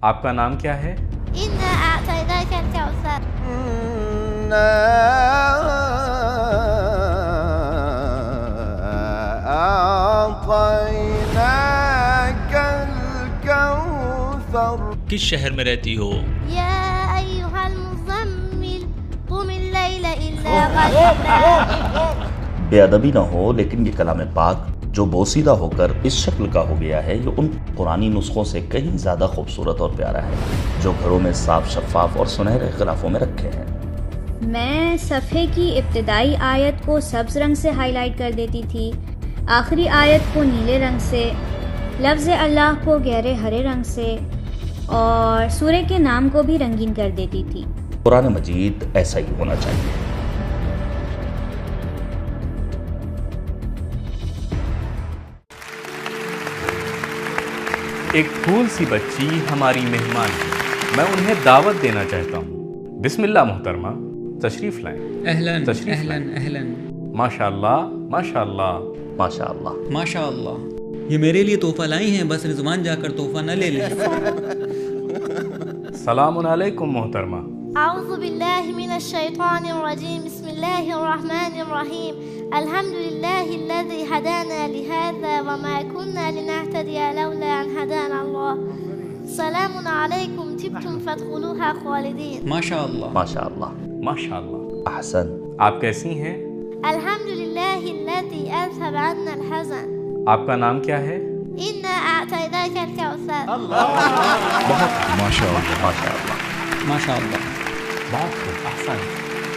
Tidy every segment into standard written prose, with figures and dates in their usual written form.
آپ کا نام کیا ہے؟ إنا أعطيناك الكوثر. إنا أعطيناك الكوثر. کس شہر میں رہتی ہو؟ يا أيها المزمل قم الليل إلا قليلا. بے ادبی نہ ہو، لیکن یہ کلام پاک جو بوسیدہ ہو کر اس شکل کا ہو گیا ہے، یہ ان قرآنی نسخوں سے کہیں زیادہ خوبصورت اور پیارا ہے جو گھروں میں صاف شفاف اور سنہرے غلافوں میں رکھے ہیں۔ میں صفحے کی ابتدائی آیت کو سبز رنگ سے ہائی لائٹ کر دیتی تھی، آخری آیت کو نیلے رنگ سے، لفظ اللہ کو گہرے ہرے رنگ سے، اور سورہ کے نام کو بھی رنگین کر دیتی تھی۔ قرآن مجید ایسا ہی ہونا چاہیے۔ ایک پھول سی بچی ہماری مہمان ہے، میں انہیں دعوت دینا چاہتا ہوں۔ بسم اللہ محترمہ، تشریف لائیں۔ اہلاً تشریف اہلاً لائیں۔ اہلاً ماشاء اللہ ماشاء اللہ ماشاء اللہ۔ ماشاء اللہ، یہ میرے لیے تحفہ لائی ہیں، بس رضوان جا کر تحفہ نہ لے لیں۔ سلام علیکم محترمہ۔ أعوذ بالله من الشيطان الرجيم. بسم الله الرحمن الرحيم. الحمد لله الذي هدانا لهذا وما كنا لنهتدي لولا أن هدانا الله. سلام عليكم طبتم فادخلوها خالدين. ماشاء اللہ ماشاء اللہ۔ ماشاء اللہ۔ احسن۔ آپ کیسی ہیں؟ الحمد لله الذي أذهب عنا الحزن. آپ کا نام کیا ہے؟ إنا أعطيناك الكوثر. بہت ماشاء اللہ۔ ماشاء اللہ۔ ماشاء اللہ۔ بہت خوب، احسن،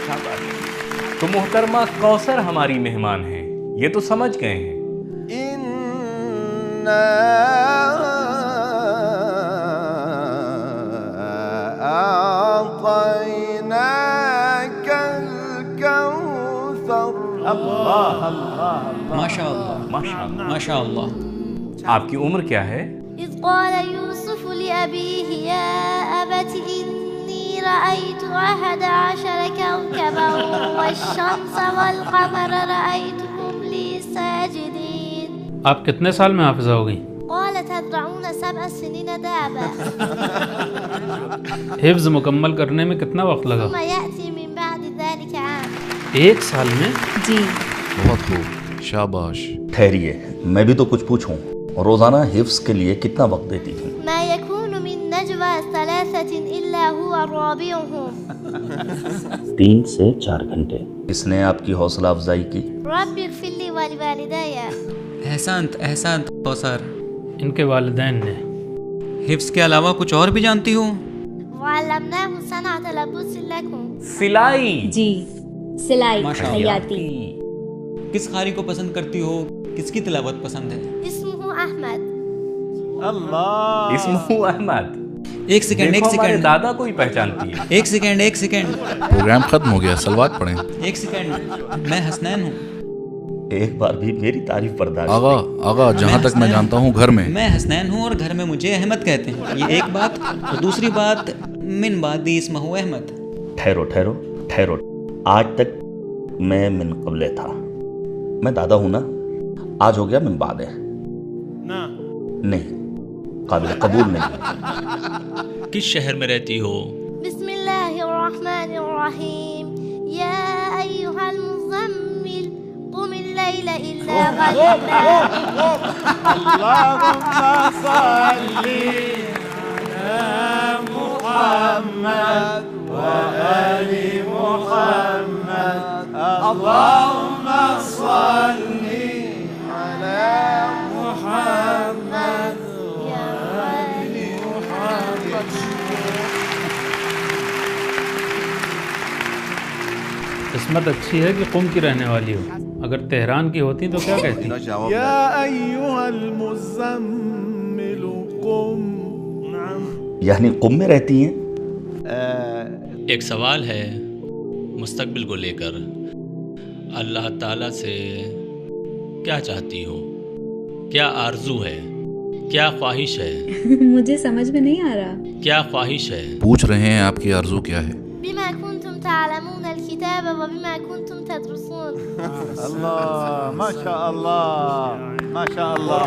شاباش۔ تو محترمہ کوثر ہماری مہمان ہیں، یہ تو سمجھ گئے ہیں۔ إنا أعطيناك الكوثر. ماشاء اللہ ماشاء اللہ۔ ماشاء اللہ۔ آپ کی عمر کیا ہے؟ إذ قال يوسف لأبيه يا أبت إني رأيت 11 كوكبا والشمس والقمر رأيتهم لي ساجدين. آپ کتنے سال میں حافظہ ہو گئی؟ قال تزرعون 7 سنين دابا حفظ مکمل کرنے میں کتنا وقت لگا؟ ثم يأتي من بعد ذلك عام. ایک سال میں؟ جی بہت خوب، شاباش۔ ٹھہریے، میں بھی تو کچھ پوچھوں، روزانہ حفظ کے لیے کتنا وقت دیتی تھی؟ ما يكون من نجوى 3 إلا هو رابعهم. 3 سے 4 گھنٹے۔ کس نے آپ کی حوصلہ افزائی کی؟ رب اغفر لي ولوالدي. احسنت احسنت کوثر، ان کے والدین نے۔ حفظ کے علاوہ کچھ اور بھی جانتی ہو؟ وعلمناه صنعة لبوس لكم. سلائی۔ جی، سلائی، ماشاء اللہ۔ خیاطی۔ کس قاری کو پسند کرتی ہو؟ کس کی تلاوت پسند ہے؟ اسمه أحمد. اسمہ احمد۔ ایک سیکنڈ ایک دیکھو ہمارے سیکنڈ دادا کو ہی پہچانتی ہے۔ ایک سیکنڈ ایک سیکنڈ پروگرام ختم ہو گیا، سلوات پڑھیں۔ ایک سیکنڈ، میں حسنین ہوں۔ ایک بار بھی میری تعریف برداشت آغا جہاں تک میں جانتا ہوں گھر میں میں حسنین ہوں اور گھر میں مجھے احمد کہتے ہیں، یہ ایک بات۔ اور دوسری بات، من بعد اسمہ احمد۔ ٹھہرو، آج تک میں من قبل تھا، میں دادا ہوں نا، آج ہو گیا من بعد ہے۔ نہیں، قابل قبول نہیں۔ کس شہر میں رہتی ہو؟ بسم الله الرحمن الرحيم. يا أيها المزمل قم الليل إلا قليلا. اللهم صل على محمد وآل محمد. اللهم صل على محمد وآل محمد. قسمت اچھی ہے کہ قم کی رہنے والی ہو، اگر تہران کی ہوتی تو کیا کہتی؟ يا أيها المزمل قم. یعنی قم میں رہتی ہیں؟ ایک سوال ہے مستقبل کو لے کر، اللہ تعالیٰ سے کیا چاہتی ہو؟ کیا آرزو ہے؟ کیا خواہش ہے؟ مجھے سمجھ میں نہیں آ رہا۔ کیا خواہش ہے؟ پوچھ رہے ہیں آپ کی آرزو کیا ہے؟ بما كنتم تعلمون الكتاب وبما كنتم تدرسون. الله ما شاء الله ما شاء الله.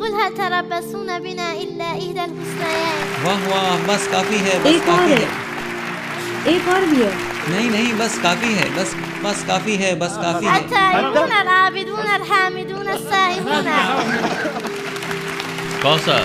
قل هل تربصون بنا إلا إحدى الحسنيين. واہ واہ، بس کافی ہے، بس کافی ہے. ایک اور بھی ہے. نہیں بس کافی ہے، بس کافی ہے، بس کافی ہے. التائبون العابدون الحامدون السائحون. کوثر،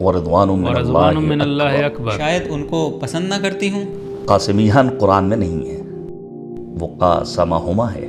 ورضوان من اللہ اکبر. شاید ان کو پسند نہ کرتی ہوں. قاسمیان قرآن میں نہیں ہے، وہ قاسمہما ہے.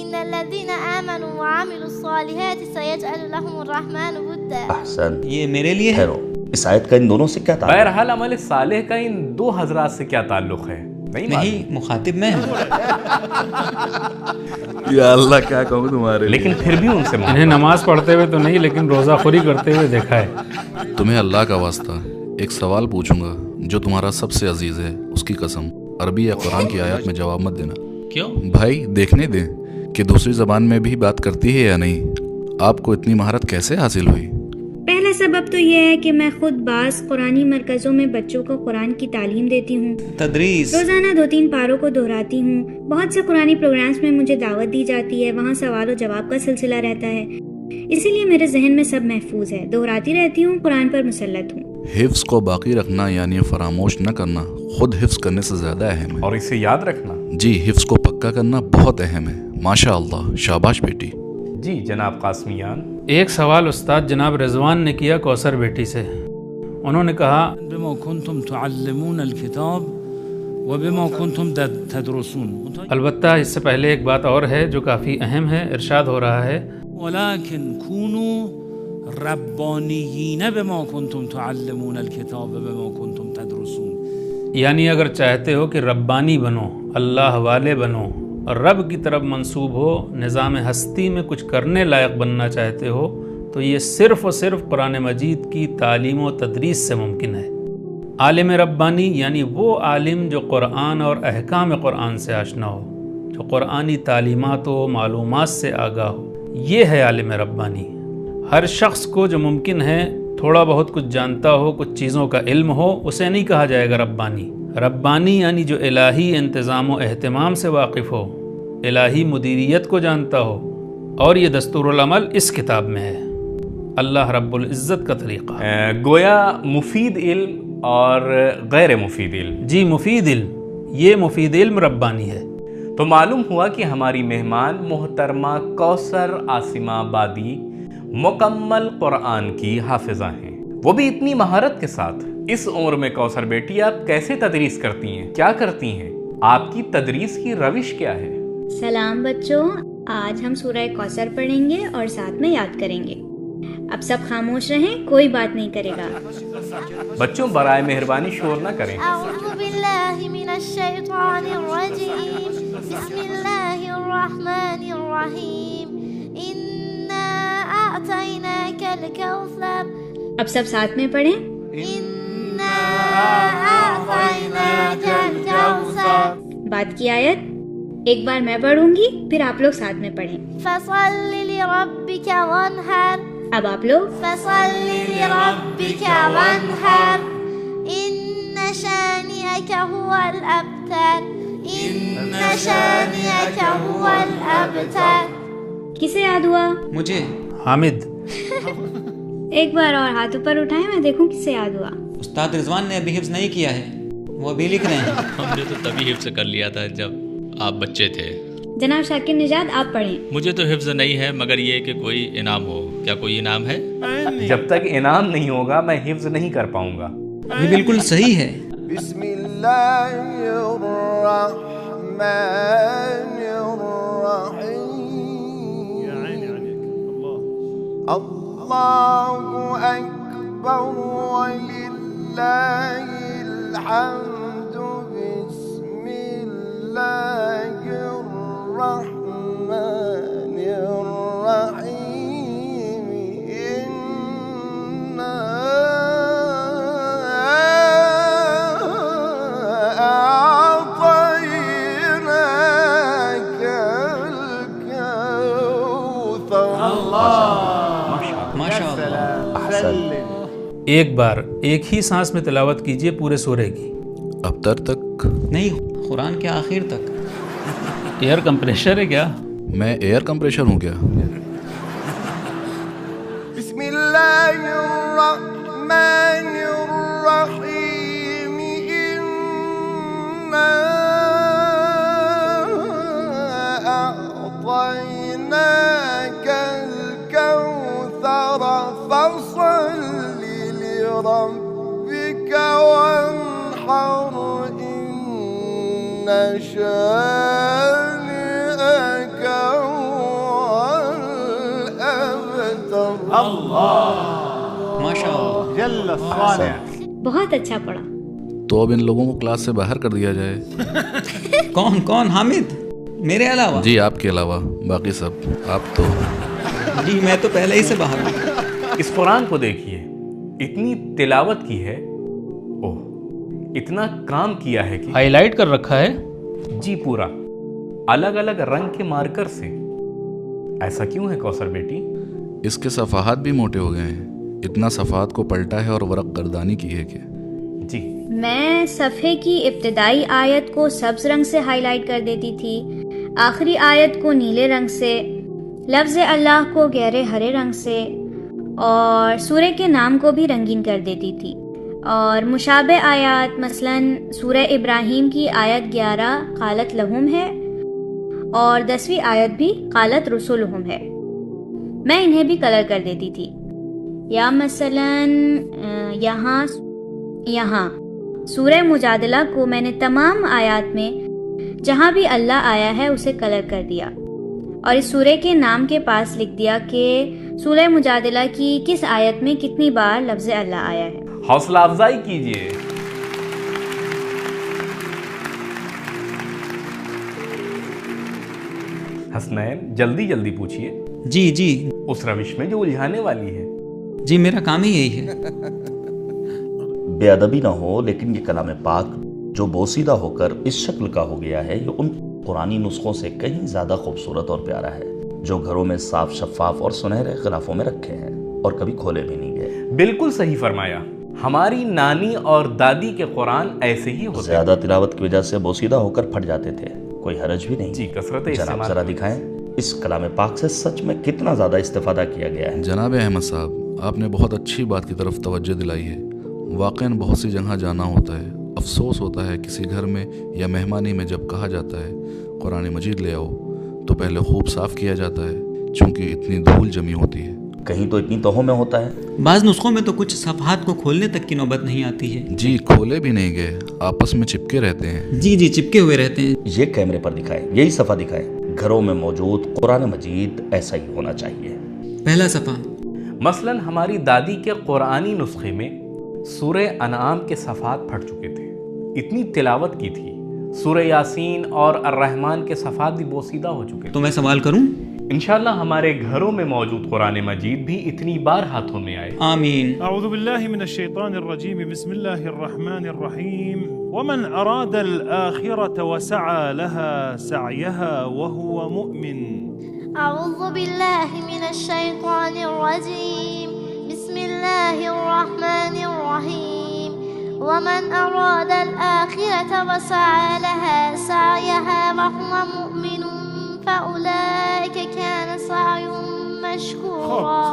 إن الذين آمنوا وعملوا الصالحات سيجعل لهم الرحمن ودا. احسن. یہ میرے لیے ہے. ٹھہرو، اس آیت کا ان دونوں سے کیا تعلق؟ بہرحال عمل صالح کا ان دو حضرات سے کیا تعلق ہے؟ نہیں، مخاطب میں ہوں. یا اللہ کیا کہوں تمہارے. لیکن پھر بھی ان سے انہیں نماز پڑھتے ہوئے تو نہیں، لیکن روزہ خوری کرتے ہوئے دیکھا ہے. تمہیں اللہ کا واسطہ ایک سوال پوچھوں گا جو تمہارا سب سے عزیز ہے، اس کی قسم عربی یا قرآن کی آیات میں جواب مت دینا. کیوں بھائی دیکھنے دیں کہ دوسری زبان میں بھی بات کرتی ہے یا نہیں. آپ کو اتنی مہارت کیسے حاصل ہوئی؟ پہلا سبب تو یہ ہے کہ میں خود بعض قرآنی مرکزوں میں بچوں کو قرآن کی تعلیم دیتی ہوں. تدریس. روزانہ 2-3 پاروں کو دہراتی ہوں. بہت سے قرآنی پروگرامز میں مجھے دعوت دی جاتی ہے، وہاں سوال و جواب کا سلسلہ رہتا ہے. اسی لیے میرے ذہن میں سب محفوظ ہے. دہراتی رہتی ہوں، قرآن پر مسلط ہوں. حفظ کو باقی رکھنا یعنی فراموش نہ کرنا خود حفظ کرنے سے زیادہ اہم ہے. اور اسے یاد رکھنا. جی، حفظ کو پکا کرنا بہت اہم ہے. ماشاء اللہ، شاباش بیٹی. جی جناب قاسمیان. ایک سوال استاد جناب رضوان نے کیا کوثر بیٹی سے. انہوں نے کہا بما کنتم تعلمون الکتاب وبما کنتم تدرسون. البتہ اس سے پہلے ایک بات اور ہے جو کافی اہم ہے. ارشاد ہو رہا ہے ولكن كونوا ربانیین بما کنتم تعلمون الکتاب وبما کنتم تدرسون. یعنی اگر چاہتے ہو کہ ربانی بنو، اللہ والے بنو اور رب کی طرف منسوب ہو، نظام ہستی میں کچھ کرنے لائق بننا چاہتے ہو، تو یہ صرف اور صرف قرآن مجید کی تعلیم و تدریس سے ممکن ہے. عالم ربانی یعنی وہ عالم جو قرآن اور احکام قرآن سے آشنا ہو، جو قرآنی تعلیمات و معلومات سے آگاہ ہو، یہ ہے عالم ربانی. ہر شخص کو جو ممکن ہے تھوڑا بہت کچھ جانتا ہو، کچھ چیزوں کا علم ہو، اسے نہیں کہا جائے گا ربانی. ربانی یعنی جو الہی انتظام و اہتمام سے واقف ہو، الہی مدیریت کو جانتا ہو. اور یہ دستور العمل اس کتاب میں ہے، اللہ رب العزت کا طریقہ. گویا مفید علم اور غیر مفید علم. جی مفید علم، یہ مفید علم ربانی ہے. تو معلوم ہوا کہ ہماری مہمان محترمہ کوثر عاصمہ آبادی مکمل قرآن کی حافظہ ہیں، وہ بھی اتنی مہارت کے ساتھ. اس عمر میں کوثر بیٹی آپ کیسے تدریس کرتی ہیں، کیا کرتی ہیں، آپ کی تدریس کی روش کیا ہے؟ سلام بچوں، آج ہم سورہ کوثر پڑھیں گے اور ساتھ میں یاد کریں گے. اب سب خاموش رہیں، کوئی بات نہیں کرے گا. بچوں برائے مہربانی شور نہ کریں. اعوذ باللہ من الشیطان الرجیم، بسم اللہ الرحمن الرحیم، انا اعطیناک الکوثر. اب سب ساتھ میں پڑھیں. انا اعطیناک الکوثر. بعد کی آیت ایک بار میں پڑھوں گی، پھر آپ لوگ ساتھ میں پڑھیں. فصل لربک وانحر. اب آپ لوگ. فصل لربک وانحر، ان شانئک هو الابتر، ان شانئک هو الابتر. کسے یاد ہوا؟ مجھے. حامد. ایک بار اور ہاتھ اوپر اٹھائیں، میں دیکھوں کسے یاد ہوا. استاد رضوان نے ابھی حفظ نہیں کیا ہے، وہ ابھی لکھ رہے ہیں. ہم نے تو تبھی حفظ کر لیا تھا جب آپ بچے تھے. جناب شاکر نژاد آپ پڑھیں. مجھے تو حفظ نہیں ہے، مگر یہ کہ کوئی انعام ہو. کیا کوئی انعام ہے؟ جب تک انعام نہیں ہوگا میں حفظ نہیں کر پاؤں گا. یہ بالکل صحیح ہے. بسم اللہ الرحمن الرحیم. اللہ اکبر وللہ الحمد. بسم اللہ الرحمن الرحیم. انا اعطیناک الکوثر. ماشاءاللہ. احسن. ایک بار ایک ہی سانس میں تلاوت کیجئے پورے سورے کی. ابتر تک نہیں، قرآن کے آخر تک. ایئر کمپریشر ہے کیا؟ میں ایئر کمپریشر ہوں کیا؟ بسم اللہ الرحمن الرحیم انا اعطیناک الکوثر فصل لربک وانحر ان شانئک بہت اچھا پڑھا. تو اب ان لوگوں کو کلاس سے باہر کر دیا جائے. کون حامد؟ میرے علاوہ؟ جی آپ کے علاوہ باقی سب. آپ تو جی میں تو پہلے ہی سے باہر ہوں. اس قرآن کو دیکھیے، اتنی تلاوت کی ہے، اوہ اتنا کام کیا ہے کہ ہائی لائٹ کر رکھا ہے. جی پورا الگ الگ رنگ کے مارکر سے. ایسا کیوں ہے کوثر بیٹی؟ اس کے صفحات بھی موٹے ہو گئے ہیں. اتنا صفحات کو پلٹا ہے اور ورق گردانی کی ہے کہ جی میں صفحے کی ابتدائی آیت کو سبز رنگ سے ہائی لائٹ کر دیتی تھی، آخری آیت کو نیلے رنگ سے، لفظ اللہ کو گہرے ہرے رنگ سے، اور سورہ کے نام کو بھی رنگین کر دیتی تھی. اور مشابہ آیات مثلاً سورہ ابراہیم کی آیت 11 قالت لہم ہے اور 10ویں آیت بھی قالت رسولہم ہے، میں انہیں بھی کلر کر دیتی تھی. یا مثلاً یہاں سورہ مجادلہ کو میں نے تمام آیات میں جہاں بھی اللہ آیا ہے اسے کلر کر دیا، اور اس سورہ کے نام کے پاس لکھ دیا کہ سورہ مجادلہ کی کس آیت میں کتنی بار لفظ اللہ آیا ہے. حوصلہ افزائی کیجئے. حسنین جلدی جلدی پوچھئے. جی اس روش میں جو الجھانے والی ہے. جی میرا کام ہی یہی ہے. بے ادبی نہ ہو، لیکن یہ کلام پاک جو بوسیدہ ہو کر اس شکل کا ہو گیا ہے یہ ان قرآنی نسخوں سے کہیں زیادہ خوبصورت اور پیارا ہے جو گھروں میں صاف شفاف اور سنہرے غلافوں میں رکھے ہیں اور کبھی کھولے بھی نہیں گئے. بالکل صحیح فرمایا. ہماری نانی اور دادی کے قرآن ایسے ہی ہوتے. زیادہ تلاوت کی وجہ سے بوسیدہ ہو کر پھٹ جاتے تھے، کوئی حرج بھی نہیں. جی کثرت جناب ذرا دکھائیں اس کلام پاک سے سچ میں کتنا زیادہ استفادہ کیا گیا ہے. جناب احمد صاحب، آپ نے بہت اچھی بات کی طرف توجہ دلائی ہے. واقعاً بہت سی جگہ جانا ہوتا ہے، افسوس ہوتا ہے کسی گھر میں یا مہمانی میں جب کہا جاتا ہے قرآن مجید لے آؤ تو پہلے خوب صاف کیا جاتا ہے چونکہ اتنی دھول جمی ہوتی ہے. کہیں تو اتنی توہوں میں ہوتا ہے. بعض نسخوں میں تو کچھ صفحات کو کھولنے تک کی نوبت نہیں آتی ہے. جی کھولے بھی نہیں گئے، آپس میں چپکے رہتے ہیں. جی چپکے ہوئے رہتے ہیں. یہ کیمرے پر دکھائے، یہی صفحہ دکھائے. گھروں میں موجود قرآن مجید ایسا ہی ہونا چاہیے. پہلا صفحہ مثلاً ہماری دادی کے قرآنی نسخے میں سورہ انعام کے صفحات پھٹ چکے تھے، اتنی تلاوت کی تھی. سورہ یاسین اور الرحمن کے صفحات بھی بوسیدہ ہو چکے. تو میں سوال کروں؟ انشاءاللہ ہمارے گھروں میں موجود قرآن مجید بھی اتنی بار ہاتھوں میں آئے. آمین. اعوذ باللہ من الشیطان الرجیم بسم اللہ الرحمن الرحیم ومن اراد الآخرة وسعى لها سعيها وهو مؤمن. أعوذ بالله من الشيطان الرجيم بسم الله الرحمن الرحيم ومن أراد الآخرة وسعى لها سعيها وهو مؤمن فأولئك كان سعيهم مشكورا.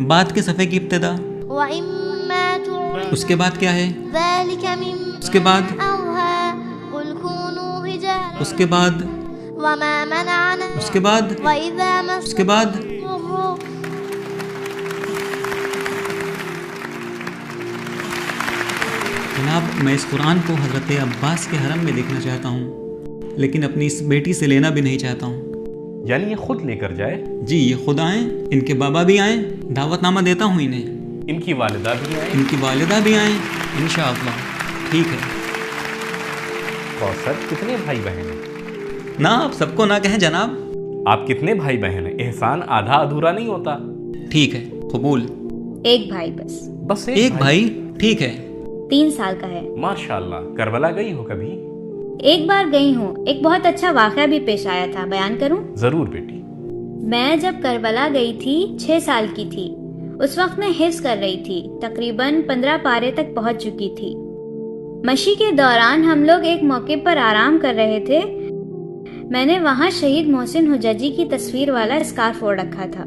بعد کے صفحے کی ابتدا وإما تريد اس کے بعد کیا ہے؟ ذلك مما اس کے بعد أوحى قل كونوا رجالا اس کے بعد وما منعنا اس کے بعد وإذا مس اس کے بعد جناب میں اس قرآن کو حضرت عباس کے حرم میں دیکھنا چاہتا ہوں، لیکن اپنی اس بیٹی سے لینا بھی نہیں چاہتا ہوں. یعنی یہ خود لے کر جائے؟ جی یہ خود آئیں، ان کے بابا بھی آئیں، دعوت نامہ دیتا ہوں انہیں. ان کی والدہ بھی آئیں؟ ان کی والدہ بھی آئیں انشاءاللہ. ٹھیک ہے. کوثر کتنے بھائی بہن ہیں؟ نہ آپ سب کو نہ کہیں جناب. آپ کتنے بھائی بہن ہیں؟ احسان آدھا ادھورا نہیں ہوتا. ٹھیک ہے قبول. ایک بھائی بس ایک بھائی. ٹھیک ہے. 3 سال کا ہے. ماشاءاللہ. کربلا گئی ہو کبھی؟ ایک بار گئی ہوں. ایک بہت اچھا واقعہ بھی پیش آیا تھا، بیان کروں؟ ضرور بیٹی. میں جب کربلا گئی تھی 6 سال کی تھی. اس وقت میں حفظ کر رہی تھی. تقریباً 15 پارے تک پہنچ چکی تھی. مشی کے دوران ہم لوگ ایک موقع پر آرام کر رہے تھے. میں نے وہاں شہید محسن حججی کی تصویر والا اسکارف اوڑھ رکھا تھا.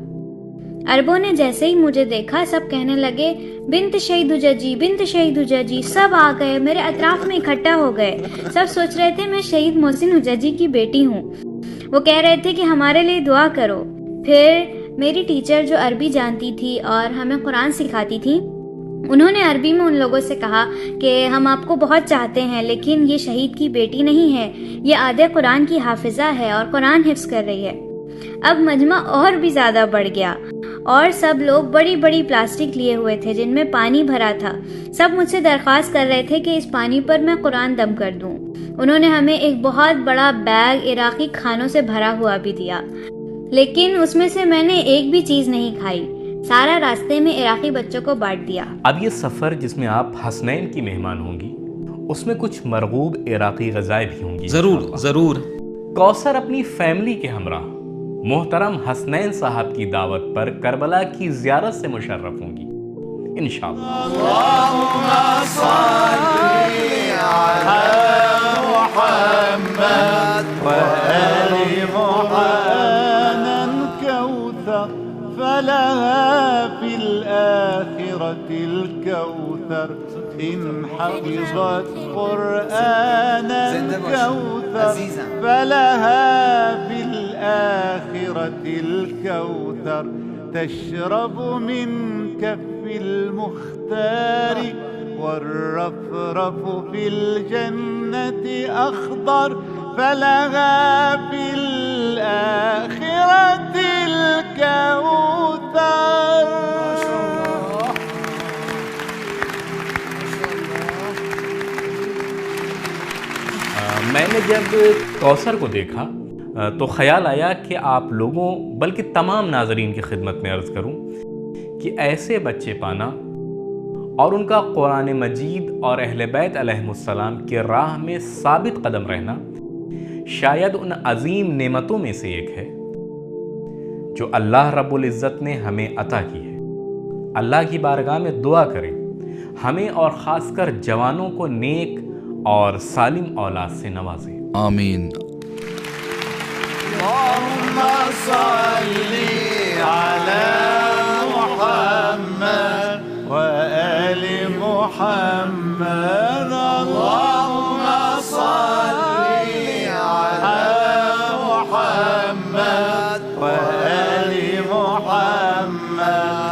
عربوں نے جیسے ہی مجھے دیکھا سب کہنے لگے بنت شہید حججی، بنت شہید حججی. سب آ گئے، میرے اطراف میں اکٹھا ہو گئے. سب سوچ رہے تھے میں شہید محسن حججی کی بیٹی ہوں. وہ کہہ رہے تھے کہ ہمارے لیے دعا کرو. پھر میری ٹیچر جو عربی جانتی تھی اور ہمیں قرآن سکھاتی تھی، انہوں نے عربی میں ان لوگوں سے کہا کہ ہم آپ کو بہت چاہتے ہیں لیکن یہ شہید کی بیٹی نہیں ہے، یہ آدھے قرآن کی حافظہ ہے اور قرآن حفظ کر رہی ہے. اب مجمع اور بھی زیادہ بڑھ گیا اور سب لوگ بڑی بڑی پلاسٹک لیے ہوئے تھے جن میں پانی بھرا تھا. سب مجھ سے درخواست کر رہے تھے کہ اس پانی پر میں قرآن دم کر دوں. انہوں نے ہمیں ایک بہت بڑا بیگ عراقی کھانوں سے بھرا ہوا بھی دیا، لیکن اس میں سے میں نے ایک بھی چیز نہیں کھائی. سارا راستے میں عراقی بچوں کو بانٹ دیا. اب یہ سفر جس میں آپ حسنین کی مہمان ہوں گی، اس میں کچھ مرغوب عراقی غذائیں بھی ہوں گی. ضرور. کوثر اپنی فیملی کے ہمراہ محترم حسنین صاحب کی دعوت پر کربلا کی زیارت سے مشرف ہوں گی انشاءاللہ. اللهم صل على محمد وآل محمد. كوثر فلها في الآخرة الكوثر إن حفظت قرآنا كوثر فلها في الآخرة الكوثر تشرب من كف المختار والرفرف في الجنة أخضر فلها في الآخرة الكوثر. میں نے جب کوثر کو دیکھا تو خیال آیا کہ آپ لوگوں بلکہ تمام ناظرین کی خدمت میں عرض کروں کہ ایسے بچے پانا اور ان کا قرآن مجید اور اہل بیت علیہم السلام کے راہ میں ثابت قدم رہنا شاید ان عظیم نعمتوں میں سے ایک ہے جو اللہ رب العزت نے ہمیں عطا کی ہے. اللہ کی بارگاہ میں دعا کریں ہمیں اور خاص کر جوانوں کو نیک اور سالم اولاد سے نوازیں. آمین. اللهم صل على محمد وآل محمد. اللهم صل على محمد وآل محمد.